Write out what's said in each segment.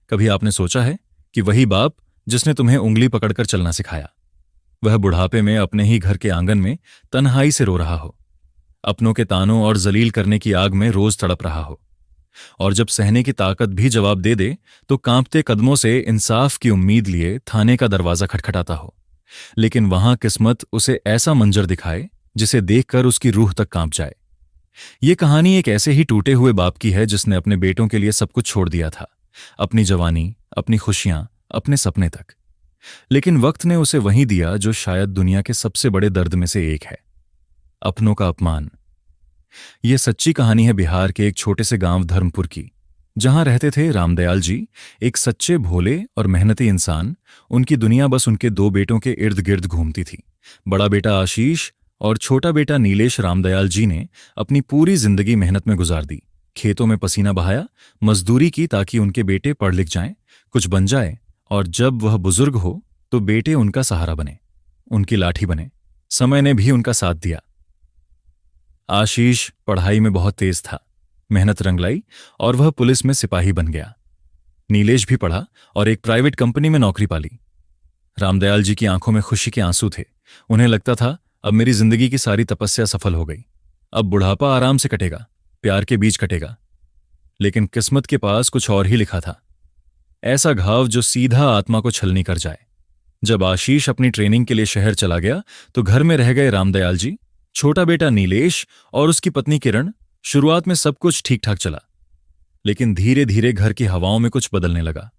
कभी आपने सोचा है कि वही बाप जिसने तुम्हें उंगली पकड़कर चलना सिखाया, वह बुढ़ापे में अपने ही घर के आंगन में तन्हाई से रो रहा हो, अपनों के तानों और जलील करने की आग में रोज तड़प रहा हो, और जब सहने की ताकत भी जवाब दे दे तो कांपते कदमों से इंसाफ की उम्मीद लिए थाने का दरवाजा खटखटाता हो, लेकिन वहां किस्मत उसे ऐसा मंजर दिखाए जिसे देखकर उसकी रूह तक कांप जाए। ये कहानी एक ऐसे ही टूटे हुए बाप की है जिसने अपने बेटों के लिए सब कुछ छोड़ दिया था, अपनी जवानी, अपनी खुशियां, अपने सपने तक। लेकिन वक्त ने उसे वही दिया जो शायद दुनिया के सबसे बड़े दर्द में से एक है, अपनों का अपमान। यह सच्ची कहानी है बिहार के एक छोटे से गांव धर्मपुर की, जहां रहते थे रामदयाल जी, एक सच्चे भोले और मेहनती इंसान। उनकी दुनिया बस उनके दो बेटों के इर्द गिर्द घूमती थी। बड़ा बेटा आशीष और छोटा बेटा नीलेश रामदयाल जी ने अपनी पूरी जिंदगी मेहनत में गुजार दी, खेतों में पसीना बहाया, मजदूरी की ताकि उनके बेटे पढ़ लिख जाएं, कुछ बन जाए, और जब वह बुजुर्ग हो तो बेटे उनका सहारा बने, उनकी लाठी बने। समय ने भी उनका साथ दिया। आशीष पढ़ाई में बहुत तेज था, मेहनत रंग लाई और वह पुलिस में सिपाही बन गया। नीलेश भी पढ़ा और एक प्राइवेट कंपनी में नौकरी पाली। रामदयाल जी की आंखों में खुशी के आंसू थे। उन्हें लगता था अब मेरी जिंदगी की सारी तपस्या सफल हो गई, अब बुढ़ापा आराम से कटेगा, प्यार के बीच कटेगा। लेकिन किस्मत के पास कुछ और ही लिखा था, ऐसा घाव जो सीधा आत्मा को छलनी कर जाए। जब आशीष अपनी ट्रेनिंग के लिए शहर चला गया तो घर में रह गए रामदयाल जी, छोटा बेटा नीलेश और उसकी पत्नी किरण। शुरुआत में सब कुछ ठीक ठाक चला, लेकिन धीरे धीरे घर की हवाओं में कुछ बदलने लगा।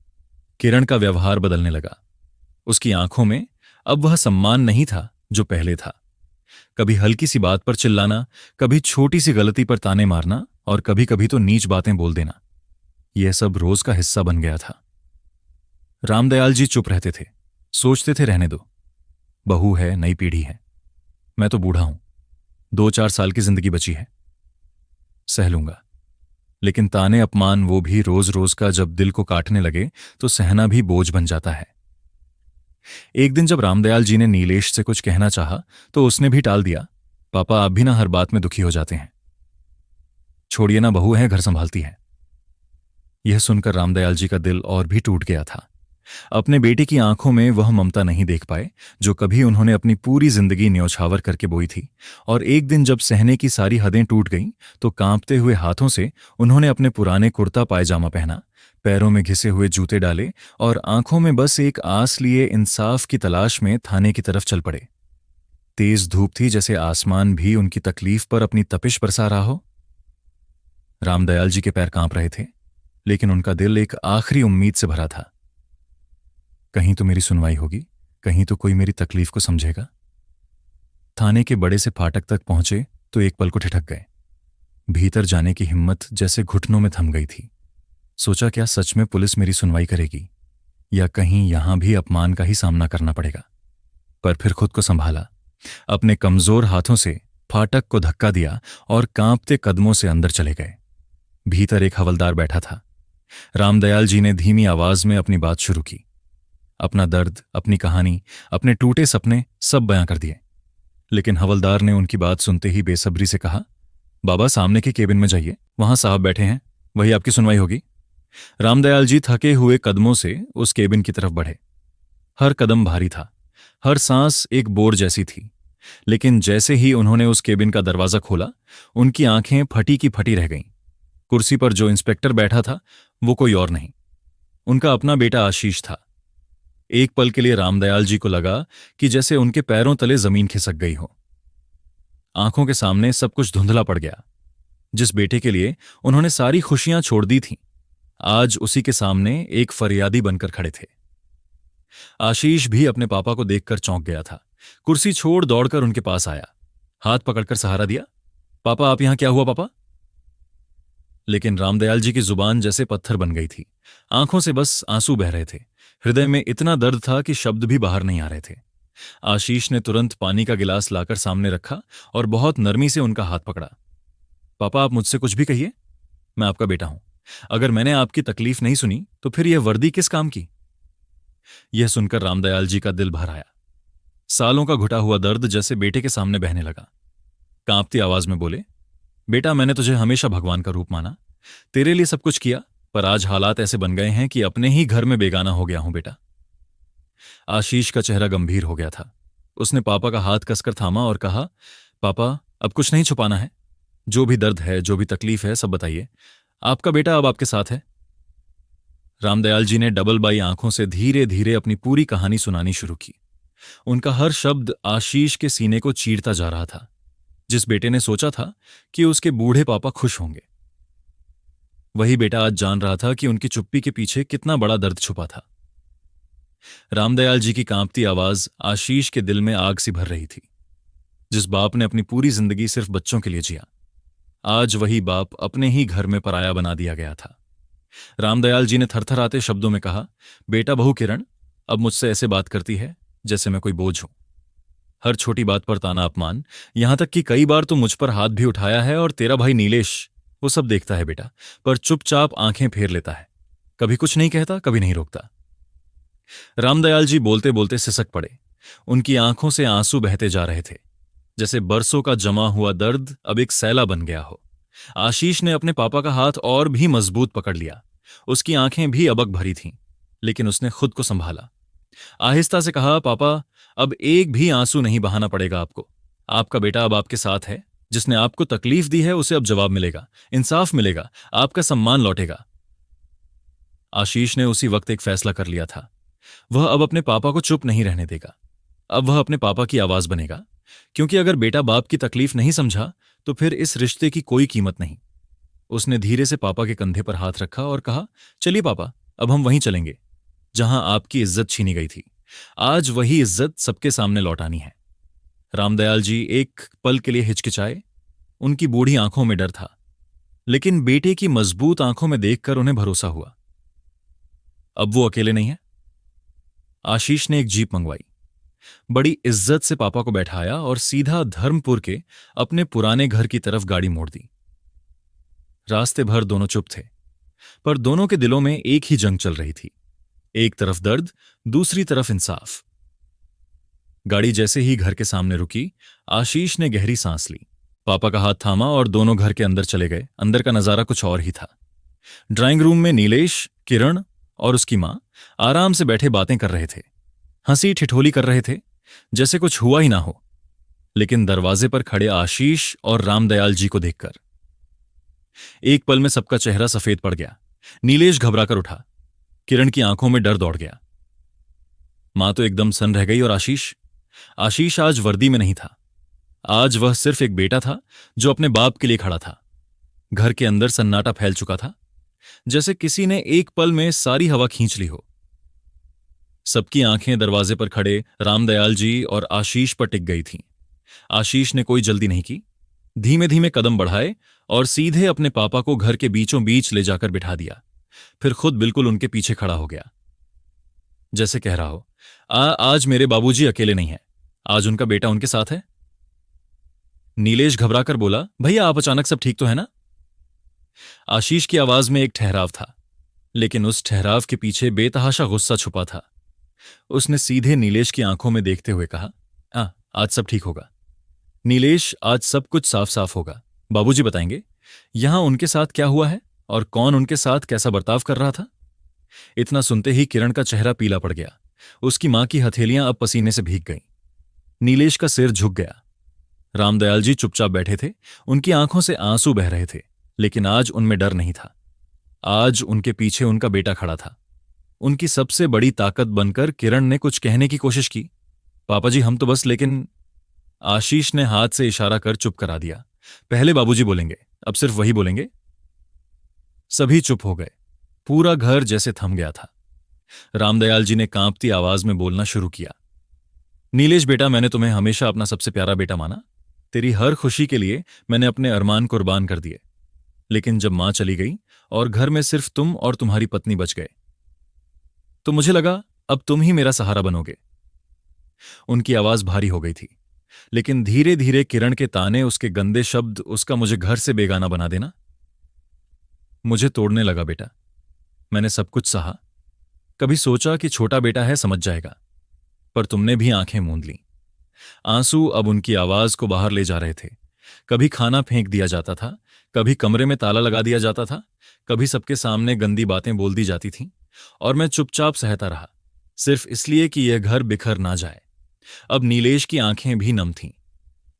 किरण का व्यवहार बदलने लगा। उसकी आंखों में अब वह सम्मान नहीं था जो पहले था। कभी हल्की सी बात पर चिल्लाना, कभी छोटी सी गलती पर ताने मारना, और कभी कभी तो नीच बातें बोल देना। यह सब रोज का हिस्सा बन गया था। रामदयाल जी चुप रहते थे, सोचते थे रहने दो, बहू है, नई पीढ़ी है, मैं तो बूढ़ा हूं, 2-4 साल की जिंदगी बची है, सह लूंगा। लेकिन ताने अपमान वो भी रोज रोज का जब दिल को काटने लगे तो सहना भी बोझ बन जाता है। एक दिन जब रामदयाल जी ने नीलेश से कुछ कहना चाहा तो उसने भी टाल दिया। पापा, आप भी ना हर बात में दुखी हो जाते हैं, छोड़िए ना, बहू है, घर संभालती है। यह सुनकर रामदयाल जी का दिल और भी टूट गया था। अपने बेटे की आंखों में वह ममता नहीं देख पाए जो कभी उन्होंने अपनी पूरी जिंदगी न्यौछावर करके बोई थी। और एक दिन जब सहने की सारी हदें टूट गईं तो कांपते हुए हाथों से उन्होंने अपने पुराने कुर्ता पायजामा पहना, पैरों में घिसे हुए जूते डाले और आंखों में बस एक आस लिए इंसाफ की तलाश में थाने की तरफ चल पड़े। तेज धूप थी, जैसे आसमान भी उनकी तकलीफ पर अपनी तपिश बरसा रहा हो। रामदयाल जी के पैर कांप रहे थे, लेकिन उनका दिल एक आखिरी उम्मीद से भरा था। कहीं तो मेरी सुनवाई होगी, कहीं तो कोई मेरी तकलीफ को समझेगा। थाने के बड़े से फाटक तक पहुंचे तो एक पल को ठिठक गए। भीतर जाने की हिम्मत जैसे घुटनों में थम गई थी। सोचा, क्या सच में पुलिस मेरी सुनवाई करेगी, या कहीं यहां भी अपमान का ही सामना करना पड़ेगा। पर फिर खुद को संभाला, अपने कमजोर हाथों से फाटक को धक्का दिया और कांपते कदमों से अंदर चले गए। भीतर एक हवलदार बैठा था। रामदयाल जी ने धीमी आवाज में अपनी बात शुरू की। अपना दर्द, अपनी कहानी, अपने टूटे सपने सब बयां कर दिए। लेकिन हवलदार ने उनकी बात सुनते ही बेसब्री से कहा, बाबा, सामने के केबिन में जाइए, वहां साहब बैठे हैं, वही आपकी सुनवाई होगी। रामदयाल जी थके हुए कदमों से उस केबिन की तरफ बढ़े। हर कदम भारी था, हर सांस एक बोर जैसी थी। लेकिन जैसे ही उन्होंने उस केबिन का दरवाजा खोला, उनकी आंखें फटी की फटी रह गईं। कुर्सी पर जो इंस्पेक्टर बैठा था वो कोई और नहीं, उनका अपना बेटा आशीष था। एक पल के लिए रामदयाल जी को लगा कि जैसे उनके पैरों तले जमीन खिसक गई हो। आंखों के सामने सब कुछ धुंधला पड़ गया। जिस बेटे के लिए उन्होंने सारी खुशियां छोड़ दी थीं, आज उसी के सामने एक फरियादी बनकर खड़े थे। आशीष भी अपने पापा को देखकर चौंक गया था। कुर्सी छोड़ दौड़कर उनके पास आया, हाथ पकड़कर सहारा दिया। पापा, आप यहां क्या हुआ पापा? लेकिन रामदयाल जी की जुबान जैसे पत्थर बन गई थी। आंखों से बस आंसू बह रहे थे। हृदय में इतना दर्द था कि शब्द भी बाहर नहीं आ रहे थे। आशीष ने तुरंत पानी का गिलास लाकर सामने रखा और बहुत नरमी से उनका हाथ पकड़ा। पापा, आप मुझसे कुछ भी कहिए, मैं आपका बेटा हूं। अगर मैंने आपकी तकलीफ नहीं सुनी तो फिर यह वर्दी किस काम की? यह सुनकर रामदयाल जी का दिल भर आया। सालों का घुटा हुआ दर्द जैसे बेटे के सामने बहने लगा। कांपती आवाज में बोले, बेटा, मैंने तुझे हमेशा भगवान का रूप माना, तेरे लिए सब कुछ किया, पर आज हालात ऐसे बन गए हैं कि अपने ही घर में बेगाना हो गया हूं बेटा। आशीष का चेहरा गंभीर हो गया था। उसने पापा का हाथ कसकर थामा और कहा, पापा अब कुछ नहीं छुपाना है, जो भी दर्द है, जो भी तकलीफ है, सब बताइए। आपका बेटा अब आपके साथ है। रामदयाल जी ने डबल बाई आंखों से धीरे धीरे अपनी पूरी कहानी सुनानी शुरू की। उनका हर शब्द आशीष के सीने को चीरता जा रहा था। जिस बेटे ने सोचा था कि उसके बूढ़े पापा खुश होंगे, वही बेटा आज जान रहा था कि उनकी चुप्पी के पीछे कितना बड़ा दर्द छुपा था। रामदयाल जी की कांपती आवाज आशीष के दिल में आग सी भर रही थी। जिस बाप ने अपनी पूरी जिंदगी सिर्फ बच्चों के लिए जिया, आज वही बाप अपने ही घर में पराया बना दिया गया था। रामदयाल जी ने थरथराते शब्दों में कहा, बेटा बहू किरण अब मुझसे ऐसे बात करती है जैसे मैं कोई बोझ हूं। हर छोटी बात पर ताना अपमान, यहां तक कि कई बार तो मुझ पर हाथ भी उठाया है, और तेरा भाई नीलेश वो सब देखता है बेटा, पर चुपचाप आंखें फेर लेता है, कभी कुछ नहीं कहता, कभी नहीं रोकता। रामदयाल जी बोलते बोलते सिसक पड़े। उनकी आंखों से आंसू बहते जा रहे थे, जैसे बरसों का जमा हुआ दर्द अब एक सैला बन गया हो। आशीष ने अपने पापा का हाथ और भी मजबूत पकड़ लिया। उसकी आंखें भी अबक भरी थीं, लेकिन उसने खुद को संभाला। आहिस्ता से कहा, पापा अब एक भी आंसू नहीं बहाना पड़ेगा आपको। आपका बेटा अब आपके साथ है। जिसने आपको तकलीफ दी है उसे अब जवाब मिलेगा, इंसाफ मिलेगा, आपका सम्मान लौटेगा। आशीष ने उसी वक्त एक फैसला कर लिया था। वह अब अपने पापा को चुप नहीं रहने देगा। अब वह अपने पापा की आवाज बनेगा, क्योंकि अगर बेटा बाप की तकलीफ नहीं समझा तो फिर इस रिश्ते की कोई कीमत नहीं। उसने धीरे से पापा के कंधे पर हाथ रखा और कहा, चलिए पापा अब हम वहीं चलेंगे जहां आपकी इज्जत छीनी गई थी। आज वही इज्जत सबके सामने लौटानी है। रामदयाल जी एक पल के लिए हिचकिचाए। उनकी बूढ़ी आंखों में डर था, लेकिन बेटे की मजबूत आंखों में देखकर उन्हें भरोसा हुआ। अब वो अकेले नहीं है। आशीष ने एक जीप मंगवाई, बड़ी इज्जत से पापा को बैठाया और सीधा धर्मपुर के अपने पुराने घर की तरफ गाड़ी मोड़ दी। रास्ते भर दोनों चुप थे, पर दोनों के दिलों में एक ही जंग चल रही थी। एक तरफ दर्द, दूसरी तरफ इंसाफ। गाड़ी जैसे ही घर के सामने रुकी, आशीष ने गहरी सांस ली, पापा का हाथ थामा और दोनों घर के अंदर चले गए। अंदर का नजारा कुछ और ही था। ड्राइंग रूम में नीलेश, किरण और उसकी मां आराम से बैठे बातें कर रहे थे, हंसी ठिठोली कर रहे थे, जैसे कुछ हुआ ही ना हो। लेकिन दरवाजे पर खड़े आशीष और रामदयाल जी को देखकर एक पल में सबका चेहरा सफेद पड़ गया। नीलेश घबराकर उठा, किरण की आंखों में डर दौड़ गया। मां तो एकदम सन रह गई। और आशीष आज वर्दी में नहीं था। आज वह सिर्फ एक बेटा था जो अपने बाप के लिए खड़ा था। घर के अंदर सन्नाटा फैल चुका था, जैसे किसी ने एक पल में सारी हवा खींच ली हो। सबकी आंखें दरवाजे पर खड़े रामदयाल जी और आशीष पर टिक गई थीं। आशीष ने कोई जल्दी नहीं की, धीमे धीमे कदम बढ़ाए और सीधे अपने पापा को घर के बीचों बीच ले जाकर बिठा दिया। फिर खुद बिल्कुल उनके पीछे खड़ा हो गया, जैसे कह रहा हो, आज मेरे बाबूजी अकेले नहीं हैं, आज उनका बेटा उनके साथ है। नीलेश घबराकर बोला, भैया आप अचानक सब ठीक तो है ना? आशीष की आवाज में एक ठहराव था, लेकिन उस ठहराव के पीछे बेतहाशा गुस्सा छुपा था। उसने सीधे नीलेश की आंखों में देखते हुए कहा, आज सब ठीक होगा नीलेश, आज सब कुछ साफ साफ होगा। बाबूजी बताएंगे यहां उनके साथ क्या हुआ है और कौन उनके साथ कैसा बर्ताव कर रहा था। इतना सुनते ही किरण का चेहरा पीला पड़ गया। उसकी मां की हथेलियां अब पसीने से भीग गईं। नीलेश का सिर झुक गया। रामदयाल जी चुपचाप बैठे थे। उनकी आंखों से आंसू बह रहे थे, लेकिन आज उनमें डर नहीं था। आज उनके पीछे उनका बेटा खड़ा था। उनकी सबसे बड़ी ताकत बनकर किरण ने कुछ कहने की कोशिश की, पापा जी हम तो बस, लेकिन आशीष ने हाथ से इशारा कर चुप करा दिया। पहले बाबूजी बोलेंगे, अब सिर्फ वही बोलेंगे। सभी चुप हो गए। पूरा घर जैसे थम गया था। रामदयाल जी ने कांपती आवाज में बोलना शुरू किया, नीलेश बेटा, मैंने तुम्हें हमेशा अपना सबसे प्यारा बेटा माना। तेरी हर खुशी के लिए मैंने अपने अरमान कुर्बान कर दिए। लेकिन जब मां चली गई और घर में सिर्फ तुम और तुम्हारी पत्नी बच गए, तो मुझे लगा अब तुम ही मेरा सहारा बनोगे। उनकी आवाज भारी हो गई थी, लेकिन धीरे धीरे किरण के ताने, उसके गंदे शब्द, उसका मुझे घर से बेगाना बना देना मुझे तोड़ने लगा। बेटा, मैंने सब कुछ सहा। कभी सोचा कि छोटा बेटा है, समझ जाएगा, पर तुमने भी आंखें मूंद लीं। आंसू अब उनकी आवाज को बाहर ले जा रहे थे। कभी खाना फेंक दिया जाता था, कभी कमरे में ताला लगा दिया जाता था, कभी सबके सामने गंदी बातें बोल दी जाती थीं, और मैं चुपचाप सहता रहा, सिर्फ इसलिए कि यह घर बिखर ना जाए। अब नीलेश की आंखें भी नम थीं।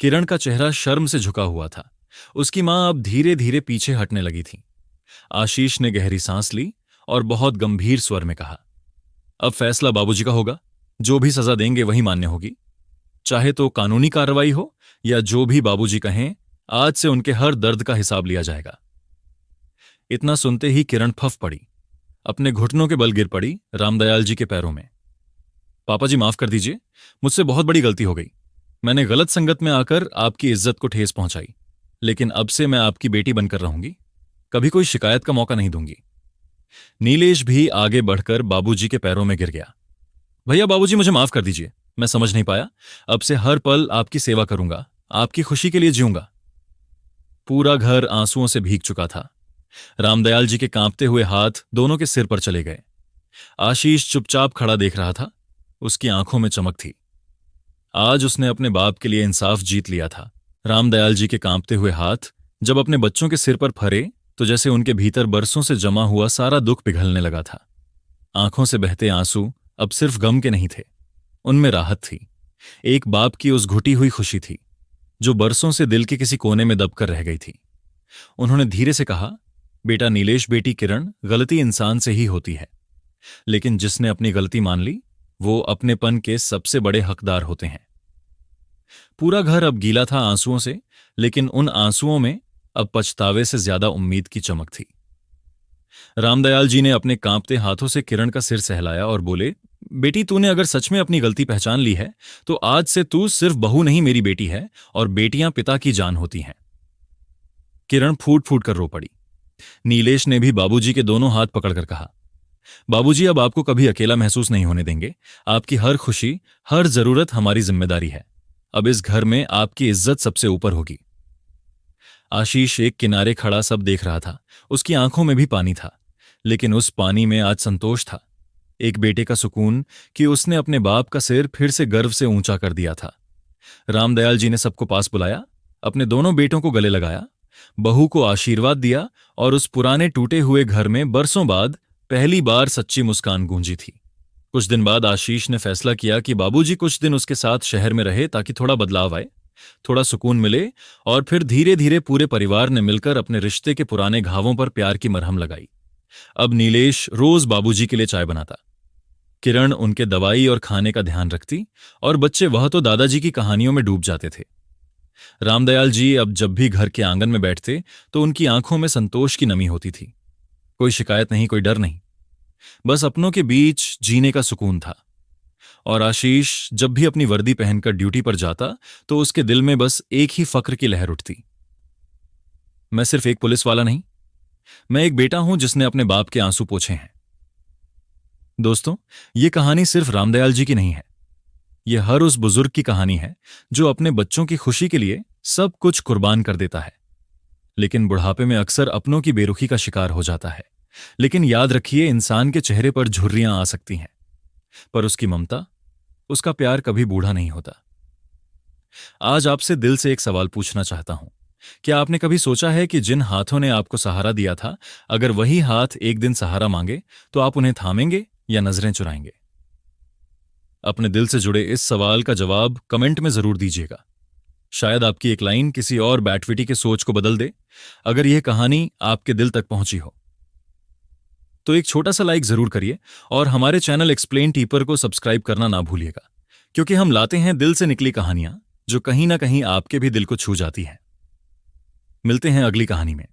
किरण का चेहरा शर्म से झुका हुआ था। उसकी मां अब धीरे धीरे पीछे हटने लगी थी। आशीष ने गहरी सांस ली और बहुत गंभीर स्वर में कहा, अब फैसला बाबूजी का होगा। जो भी सजा देंगे वही मान्य होगी, चाहे तो कानूनी कार्रवाई हो या जो भी बाबूजी कहें। आज से उनके हर दर्द का हिसाब लिया जाएगा। इतना सुनते ही किरण फफ पड़ी, अपने घुटनों के बल गिर पड़ी रामदयाल जी के पैरों में। पापा जी, माफ कर दीजिए, मुझसे बहुत बड़ी गलती हो गई। मैंने गलत संगत में आकर आपकी इज्जत को ठेस पहुंचाई, लेकिन अब से मैं आपकी बेटी बनकर रहूंगी, कभी कोई शिकायत का मौका नहीं दूंगी। नीलेश भी आगे बढ़कर बाबूजी के पैरों में गिर गया। भैया, बाबूजी, मुझे माफ कर दीजिए, मैं समझ नहीं पाया। अब से हर पल आपकी सेवा करूंगा, आपकी खुशी के लिए जीऊंगा। पूरा घर आंसुओं से भीग चुका था। रामदयाल जी के कांपते हुए हाथ दोनों के सिर पर चले गए। आशीष चुपचाप खड़ा देख रहा था। उसकी आंखों में चमक थी। आज उसने अपने बाप के लिए इंसाफ जीत लिया था। रामदयाल जी के कांपते हुए हाथ जब अपने बच्चों के सिर पर फरे तो जैसे उनके भीतर बरसों से जमा हुआ सारा दुख पिघलने लगा था। आंखों से बहते आंसू अब सिर्फ गम के नहीं थे, उनमें राहत थी। एक बाप की उस घुटी हुई खुशी थी जो बरसों से दिल के किसी कोने में दबकर रह गई थी। उन्होंने धीरे से कहा, बेटा नीलेश, बेटी किरण, गलती इंसान से ही होती है, लेकिन जिसने अपनी गलती मान ली वो अपनेपन के सबसे बड़े हकदार होते हैं। पूरा घर अब गीला था आंसुओं से, लेकिन उन आंसुओं में अब पछतावे से ज्यादा उम्मीद की चमक थी। रामदयाल जी ने अपने कांपते हाथों से किरण का सिर सहलाया और बोले, बेटी, तूने अगर सच में अपनी गलती पहचान ली है तो आज से तू सिर्फ बहू नहीं, मेरी बेटी है, और बेटियां पिता की जान होती हैं। किरण फूट फूट कर रो पड़ी। नीलेश ने भी बाबूजी के दोनों हाथ पकड़कर कहा, बाबूजी, अब आपको कभी अकेला महसूस नहीं होने देंगे। आपकी हर खुशी, हर जरूरत हमारी जिम्मेदारी है। अब इस घर में आपकी इज्जत सबसे ऊपर होगी। आशीष एक किनारे खड़ा सब देख रहा था। उसकी आंखों में भी पानी था, लेकिन उस पानी में आज संतोष था। एक बेटे का सुकून कि उसने अपने बाप का सिर फिर से गर्व से ऊंचा कर दिया था। रामदयाल जी ने सबको पास बुलाया, अपने दोनों बेटों को गले लगाया, बहू को आशीर्वाद दिया और उस पुराने टूटे हुए घर में बरसों बाद पहली बार सच्ची मुस्कान गूंजी थी। कुछ दिन बाद आशीष ने फैसला किया कि बाबूजी कुछ दिन उसके साथ शहर में रहे ताकि थोड़ा बदलाव आए, थोड़ा सुकून मिले, और फिर धीरे धीरे पूरे परिवार ने मिलकर अपने रिश्ते के पुराने घावों पर प्यार की मरहम लगाई। अब नीलेश रोज बाबूजी के लिए चाय बनाता, किरण उनके दवाई और खाने का ध्यान रखती, और बच्चे वह तो दादाजी की कहानियों में डूब जाते थे। रामदयाल जी अब जब भी घर के आंगन में बैठते तो उनकी आंखों में संतोष की नमी होती थी। कोई शिकायत नहीं, कोई डर नहीं, बस अपनों के बीच जीने का सुकून था। और आशीष जब भी अपनी वर्दी पहनकर ड्यूटी पर जाता तो उसके दिल में बस एक ही फक्र की लहर उठती, मैं सिर्फ एक पुलिस वाला नहीं, मैं एक बेटा हूं जिसने अपने बाप के आंसू पोंछे हैं। दोस्तों, ये कहानी सिर्फ रामदयाल जी की नहीं है, यह हर उस बुजुर्ग की कहानी है जो अपने बच्चों की खुशी के लिए सब कुछ कुर्बान कर देता है, लेकिन बुढ़ापे में अक्सर अपनों की बेरुखी का शिकार हो जाता है। लेकिन याद रखिए, इंसान के चेहरे पर झुर्रियां आ सकती हैं, पर उसकी ममता, उसका प्यार कभी बूढ़ा नहीं होता। आज आपसे दिल से एक सवाल पूछना चाहता हूं, क्या आपने कभी सोचा है कि जिन हाथों ने आपको सहारा दिया था, अगर वही हाथ एक दिन सहारा मांगे तो आप उन्हें थामेंगे या नजरें चुराएंगे? अपने दिल से जुड़े इस सवाल का जवाब कमेंट में जरूर दीजिएगा। शायद आपकी एक लाइन किसी और बैटविटी के सोच को बदल दे। अगर यह कहानी आपके दिल तक पहुंची हो तो एक छोटा सा लाइक जरूर करिए और हमारे चैनल एक्सप्लेन टीपर को सब्सक्राइब करना ना भूलिएगा, क्योंकि हम लाते हैं दिल से निकली कहानियां जो कहीं ना कहीं आपके भी दिल को छू जाती हैं। मिलते हैं अगली कहानी में।